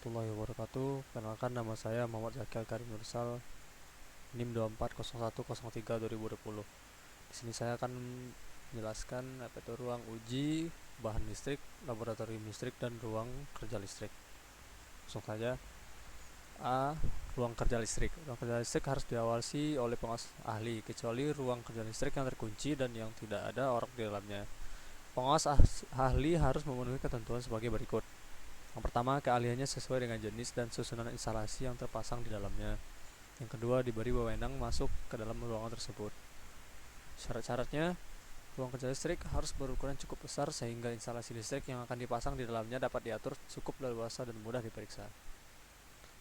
Warahmatullahi wabarakatuh. Perkenalkan, nama saya Muhammad Zakil Karim Nursal, NIM 240103/2020. Di sini saya akan menjelaskan apa itu ruang uji bahan listrik, laboratorium listrik, dan ruang kerja listrik. Langsung saja. A. Ruang kerja listrik. Ruang kerja listrik harus diawasi oleh pengawas ahli, kecuali ruang kerja listrik yang terkunci dan yang tidak ada orang di dalamnya. Pengawas ahli harus memenuhi ketentuan sebagai berikut. Yang pertama, keahliannya sesuai dengan jenis dan susunan instalasi yang terpasang di dalamnya. Yang kedua, diberi wewenang masuk ke dalam ruangan tersebut. Syarat-syaratnya, ruang kerja listrik harus berukuran cukup besar sehingga instalasi listrik yang akan dipasang di dalamnya dapat diatur cukup leluasa dan mudah diperiksa.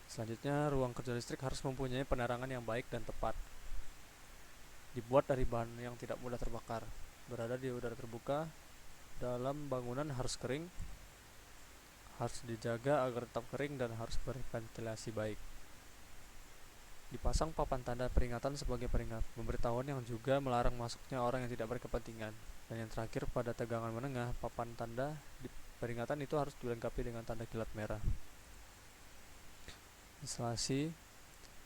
Selanjutnya, ruang kerja listrik harus mempunyai penerangan yang baik dan tepat. Dibuat dari bahan yang tidak mudah terbakar, berada di udara terbuka, dalam bangunan harus kering, harus dijaga agar tetap kering dan harus berventilasi baik. Dipasang papan tanda peringatan sebagai pemberitahuan yang juga melarang masuknya orang yang tidak berkepentingan. Dan yang terakhir, pada tegangan menengah, papan tanda peringatan itu harus dilengkapi dengan tanda kilat merah. Instalasi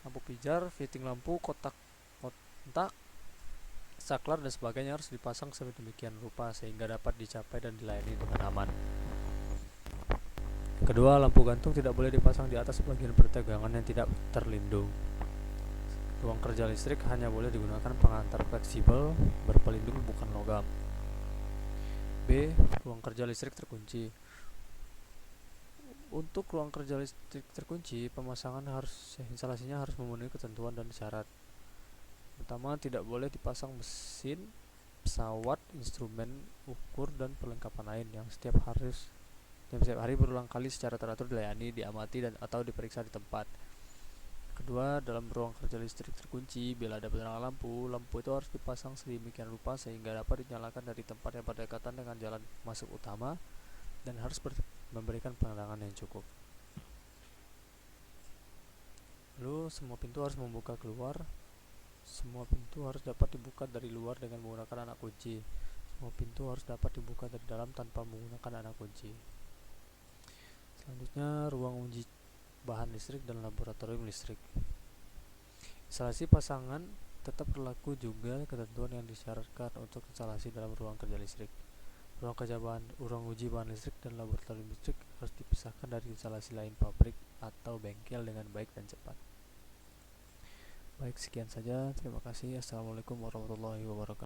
lampu pijar, fitting lampu, kotak kontak, saklar dan sebagainya harus dipasang sedemikian rupa sehingga dapat dicapai dan dilayani dengan aman. Kedua, lampu gantung tidak boleh dipasang di atas bagian pertegangan yang tidak terlindung. Ruang kerja listrik hanya boleh digunakan pengantar fleksibel berpelindung bukan logam. B. Ruang kerja listrik terkunci. Untuk ruang kerja listrik terkunci, instalasinya harus memenuhi ketentuan dan syarat. Pertama, tidak boleh dipasang mesin, pesawat, instrumen ukur dan perlengkapan lain yang setiap hari berulang kali secara teratur dilayani, diamati dan atau diperiksa di tempat. Kedua, dalam ruang kerja listrik terkunci, bila ada penerangan lampu itu harus dipasang sedemikian rupa sehingga dapat dinyalakan dari tempat yang berdekatan dengan jalan masuk utama dan harus memberikan penerangan yang cukup. Lalu, semua pintu harus membuka keluar. Semua pintu harus dapat dibuka dari luar dengan menggunakan anak kunci. Semua pintu harus dapat dibuka dari dalam tanpa menggunakan anak kunci. Selanjutnya, ruang uji bahan listrik dan laboratorium listrik. Instalasi pasangan tetap berlaku juga ketentuan yang disyaratkan untuk instalasi dalam ruang kerja listrik. Ruang uji bahan listrik dan laboratorium listrik harus dipisahkan dari instalasi lain pabrik atau bengkel dengan baik dan cepat. Baik, sekian saja. Terima kasih. Assalamualaikum warahmatullahi wabarakatuh.